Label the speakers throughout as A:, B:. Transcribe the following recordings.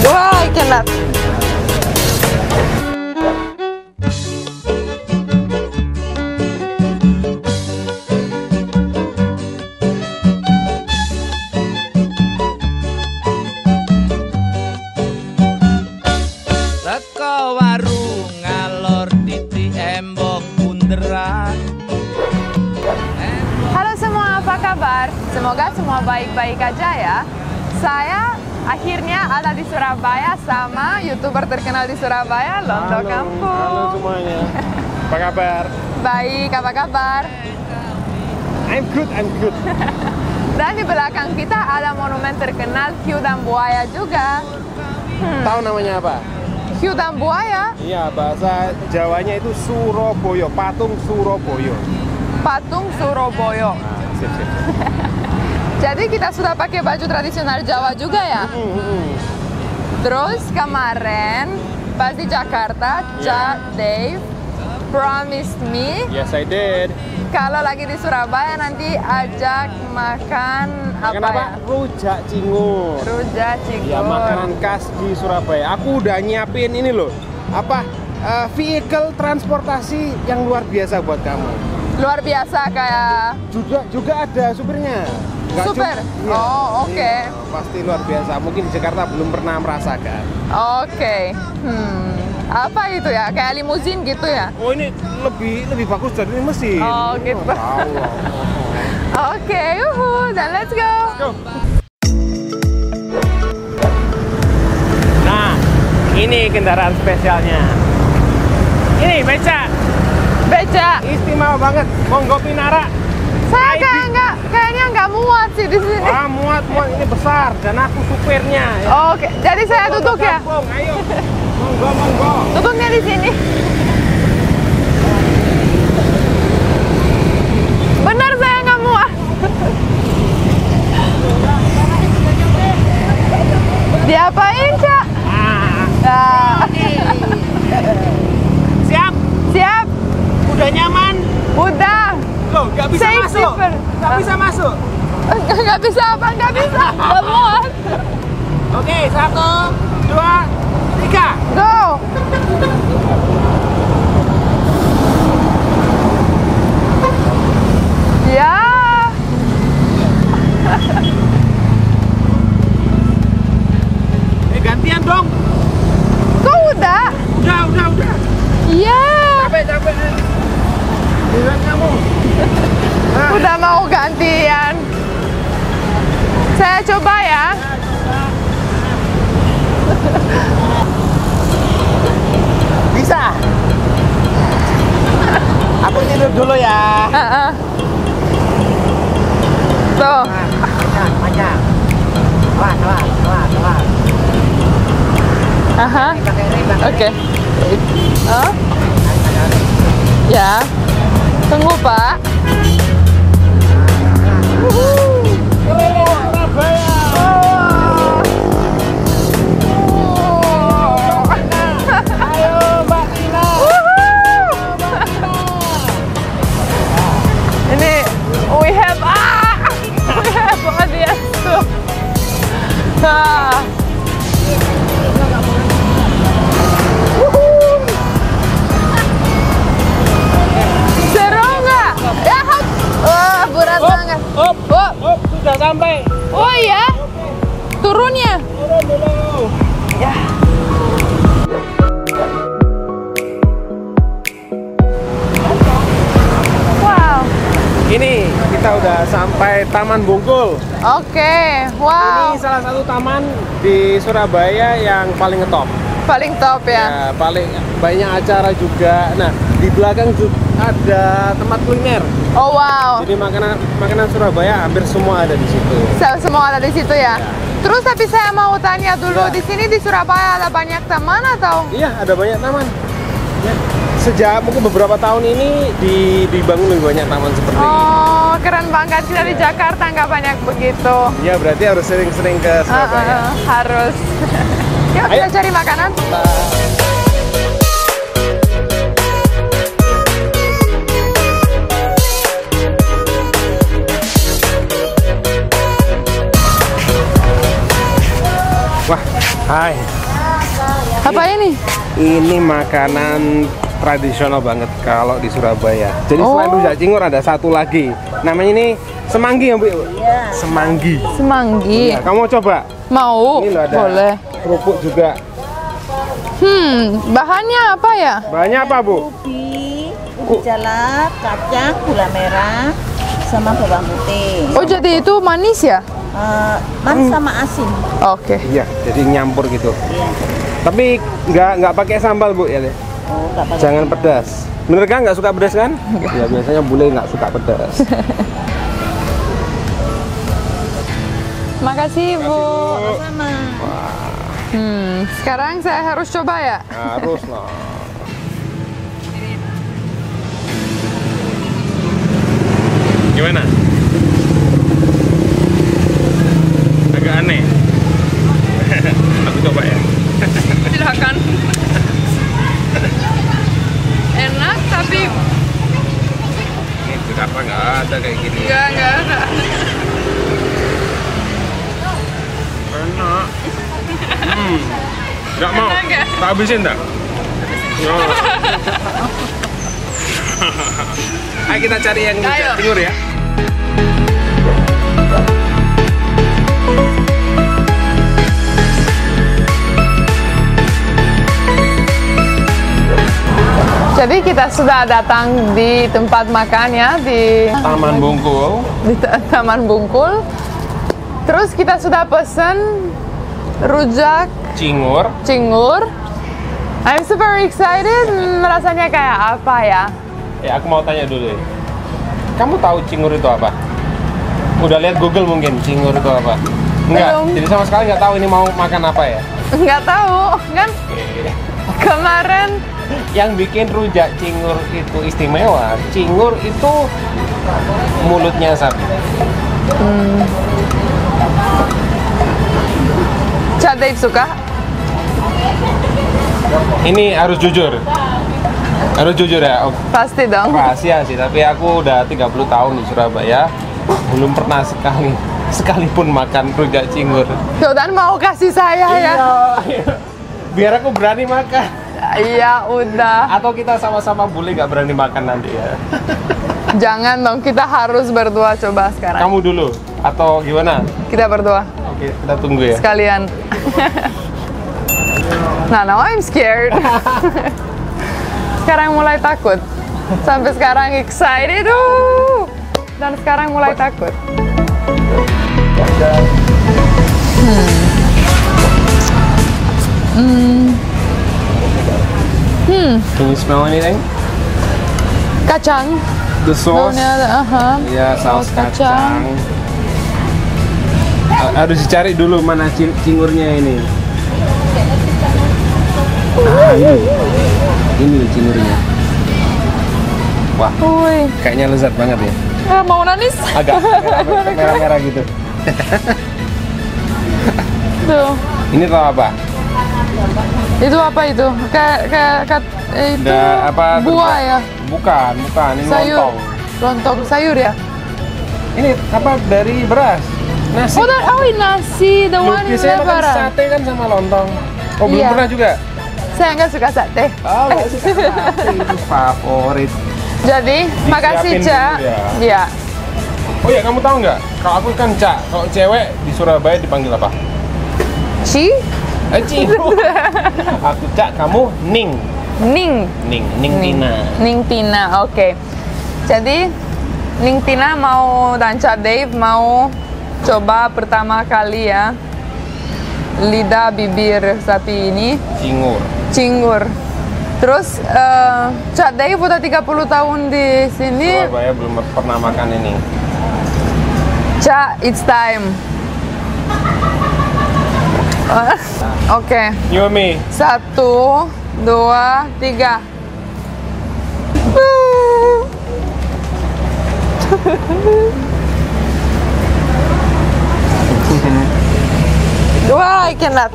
A: Wah, I cannot.
B: Teko warung ngalor titi embong bunderan.
A: Halo semua, apa kabar? Semoga semua baik-baik aja ya. Saya akhirnya ada di Surabaya sama YouTuber terkenal di Surabaya, Londo Kampung.
C: Halo semuanya. Apa kabar?
A: Baik, apa kabar?
C: I'm good.
A: Dan di belakang kita ada monumen terkenal Hiu dan Buaya juga.
C: Tahu namanya apa?
A: Hiu dan Buaya,
C: Iya, bahasa Jawanya itu Surabaya, patung Surabaya.
A: patung Surabaya.
C: Nah, sip.
A: Jadi kita sudah pakai baju tradisional Jawa juga ya. Terus kemarin pas di Jakarta, Dave promised me
C: Yes, I did.
A: kalau lagi di Surabaya nanti ajak makan
C: Makan
A: apa
C: apa?
A: ya?
C: Rujak cingur.
A: Rujak cingur.
C: Ya, makanan khas di Surabaya. Aku udah nyiapin ini loh. Apa? Vehicle transportasi yang luar biasa buat kamu.
A: Luar biasa kayak
C: Juga ada supirnya. Nggak
A: super.
C: iya,
A: Oh, oke.
C: iya, pasti luar biasa. Mungkin di Jakarta belum pernah merasakan.
A: Oke. Apa itu ya? Kayak limusin gitu ya?
C: Oh, ini lebih bagus dari mesin.
A: Oh, gitu.
C: Tahu loh.
A: Oke, yuhu, dan let's go.
C: Go. Nah, ini kendaraan spesialnya. Ini beca.
A: Beca.
C: Istimewa banget. Monggo Pinara.
A: Saya kayaknya nggak muat sih di sini.
C: Wah, muat ini besar dan aku supirnya. Ya.
A: Oke, jadi saya duduk ya.
C: Gabung, ayo. Monggo.
A: Duduknya di sini. Benar saya nggak muat. Diapain, Cak? Nah. Siap.
C: Udah nyaman?
A: Udah.
C: Loh, nggak bisa
A: Safe
C: masuk.
A: zipper.
C: Nggak bisa masuk.
A: Nggak bisa apa? Nggak bisa. Nggak muat.
C: Oke, 1, 2, 3.
A: Go. Ya.
C: Gantian dong.
A: Kok udah?
C: Udah.
A: Iya.
C: Capek. Lihat kamu.
A: Udah mau gantian. Saya coba ya.
C: Bisa. Aku tidur dulu ya.
A: Tuh.
C: Panjang. Wah.
A: Aha. Oke. Ya. Tunggu, Pak.
C: Ayo Mbak Tina.
A: Ini we have audience tuh. Nah. Seru nggak? Ya, wah berat banget.
C: Up, sudah sampai.
A: Oh iya? Turunnya?
C: Turun dulu.
A: Ya. Wow.
C: Ini kita udah sampai Taman Bungkul.
A: Oke. Wow.
C: Ini salah satu taman di Surabaya yang paling ngetop.
A: Paling top ya.
C: Ya, paling banyak acara juga. Nah, di belakang juga ada tempat kuliner.
A: Oh wow.
C: Jadi makanan Surabaya hampir semua ada di situ.
A: Semua ada di situ ya.
C: Ya.
A: Terus tapi saya mau tanya dulu,
C: Ya.
A: di sini di Surabaya ada banyak taman atau?
C: Iya, ada banyak taman. Ya. Sejak mungkin beberapa tahun ini dibangun lebih banyak taman seperti ini.
A: Oh, keren banget. Kita di Jakarta nggak banyak begitu.
C: Ya, berarti harus sering-sering ke Surabaya.
A: Harus. Yuk
C: Ayo.
A: kita cari makanan.
C: Wah, hai.
A: Apa ini?
C: Ini makanan tradisional banget kalau di Surabaya. Jadi
A: Oh.
C: selain rujak cingur ada satu lagi. Namanya ini semanggi ya, Bu? Iya. Semanggi.
A: Semanggi.
C: Ya, kamu mau coba?
A: Mau?
C: Ini loh ada
A: Boleh.
C: kerupuk juga.
A: Bahannya apa ya?
C: Banyak apa, Bu?
D: ubi jalap, kacang, gula merah, sama bawang putih.
A: Oh, jadi itu manis ya?
D: Manis sama asin.
A: Oke.
C: Iya, jadi nyampur gitu.
D: Iya.
C: Tapi nggak pakai sambal, Bu, ya?
D: Oh, nggak pakai.
C: Jangan pedas. Bener kan nggak suka pedas kan? Ya biasanya bule nggak suka pedas.
A: Makasih, Bu.
D: Sama.
A: Sekarang saya harus coba ya?
C: Harus lah. Gimana? Agak aneh. Aku coba ya.
A: Silakan. Enak tapi
C: Ini di Jakarta nggak ada kayak gini.
A: enggak ada.
C: Enak. Nggak mau.
A: Enak nggak?
C: Tak habisin tak? Yo. Ayo kita cari yang
A: Ayo.
C: rujak cingur ya.
A: Jadi kita sudah datang di tempat makan ya di
C: Taman Bungkul.
A: Taman Bungkul. Terus kita sudah pesen rujak
C: Cingur.
A: cingur. I'm super excited. Rasanya kayak apa ya?
C: Ya aku mau tanya dulu. Kamu tahu cingur itu apa? Udah lihat Google mungkin cingur itu apa? Enggak.
A: Belum.
C: Jadi sama sekali nggak tahu ini mau makan apa ya?
A: Nggak tahu kan? Kemarin
C: Yang bikin rujak cingur itu istimewa. Cingur itu mulutnya sapi.
A: Cak Dave suka.
C: Ini harus jujur. Harus jujur ya.
A: Pasti dong.
C: Rahasia sih, tapi aku udah 30 tahun di Surabaya, belum pernah sekalipun makan rujak cingur.
A: Yodan mau kasih saya ya?
C: Biar aku berani makan.
A: Iya udah.
C: Atau kita sama-sama boleh nggak berani makan nanti ya.
A: Jangan dong, kita harus berdua coba sekarang.
C: Kamu dulu atau gimana?
A: Kita berdua
C: Oke, kita tunggu ya.
A: sekalian. Nah, now I'm scared. Sekarang mulai takut. Sampai sekarang excited. Dan sekarang mulai takut.
C: Can you smell anything?
A: Kacang.
C: The sauce?
A: Baunya ada,
C: Iya, saus
A: Saus
C: kacang.
A: kacang.
C: Harus dicari dulu mana cingurnya ini. Ah, ini loh cingurnya. Wah,
A: Wih,
C: kayaknya lezat banget ya.
A: mau nangis?
C: Agak merah-merah gitu.
A: Tuh.
C: Ini tau apa?
A: Itu apa itu? Kayak itu
C: Ada apa?
A: buah ya?
C: Bukan. Ini
A: Sayur.
C: lontong.
A: Lontong sayur ya?
C: Ini apa dari beras? Nasi.
A: Ini nasi, the
C: Loh,
A: one in
C: biasanya makan
A: lebaran.
C: sate kan sama lontong. Oh, belum
A: Iya.
C: pernah juga?
A: Saya nggak suka sate.
C: Oh, nggak suka sate. Itu favorit.
A: Jadi, makasih
C: Disiapin
A: Cak.
C: dulu ya.
A: Iya.
C: Oh ya, kamu tahu nggak? Kalau aku kan Cak, kalau cewek di Surabaya dipanggil apa?
A: Ci?
C: Ci. Aku Cak, kamu Ning.
A: Ning.
C: Ning Tina.
A: Ning Tina, oke. Jadi, Ning Tina mau dan Cak Dave mau coba pertama kali ya lidah bibir sapi ini, cingur. Terus Cak Dave udah 30 tahun di sini.
C: Surabaya belum pernah makan ini.
A: Cak, it's time. Oke.
C: You and me.
A: 1, 2, 3. Wah, I cannot.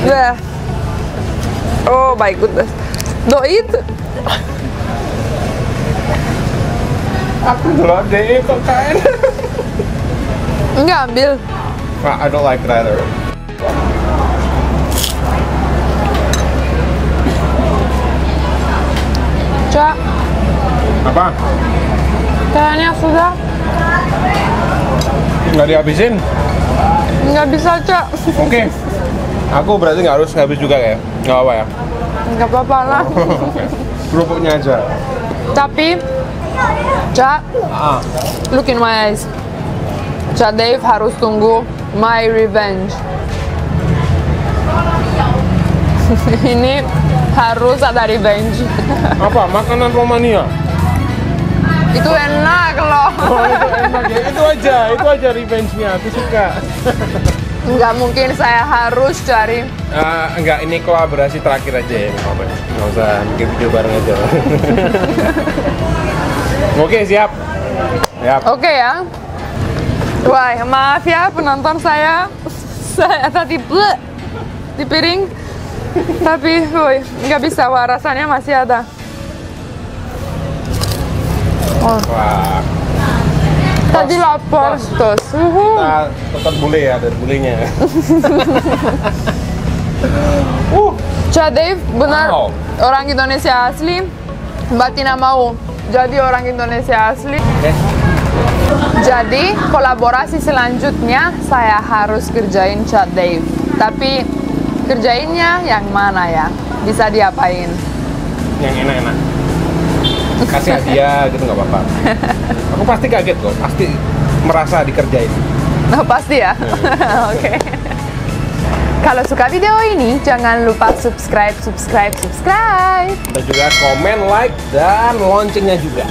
A: Yeah. Oh my goodness. Don't eat.
C: Aku dulu deh kok kan.
A: Enggak ambil.
C: I don't like it either.
A: Cak,
C: Apa?
A: kayaknya sudah
C: Nggak dihabisin?
A: nggak bisa, Cak.
C: Oke. Aku berarti nggak harus habis juga ya? Nggak apa ya?
A: Nggak apa-apa lah.
C: Kerupuknya aja.
A: Tapi, Cak,
C: Ah.
A: look in my eyes. Cak Dave harus tunggu my revenge. Ini harus ada revenge.
C: Apa? Makanan Romania?
A: Itu enak loh.
C: Oh, itu enak ya. Itu aja revenge-nya. Aku suka.
A: Nggak mungkin saya harus cari.
C: Enggak, ini kolaborasi terakhir aja ya. Nggak usah bikin video bareng aja. Oke, siap. Siap.
A: Oke ya. Wah, maaf ya penonton saya tadi bleh di piring. Tapi, woi, nggak bisa, wah rasanya masih ada. Oh,
C: Wah,
A: tadi lapar terus.
C: kita tetap bule ya, ada bulenya.
A: Cak Dave benar
C: Wow.
A: orang Indonesia asli. Mbak Tina mau jadi orang Indonesia asli. Jadi kolaborasi selanjutnya saya harus kerjain Cak Dave. Tapi kerjainnya yang mana ya? Bisa diapain?
C: Yang enak-enak. Kasih hadiah gitu nggak apa-apa. Aku pasti kaget kok, pasti merasa dikerjain.
A: Oh, pasti ya? Oke. Kalau suka video ini, jangan lupa subscribe.
C: Dan juga komen, like, dan loncengnya juga.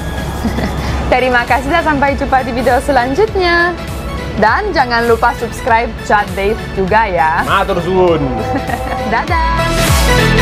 A: Terima kasih dan sampai jumpa di video selanjutnya. Dan jangan lupa subscribe Cak Dave juga ya.
C: Matur suwun.
A: Dadah!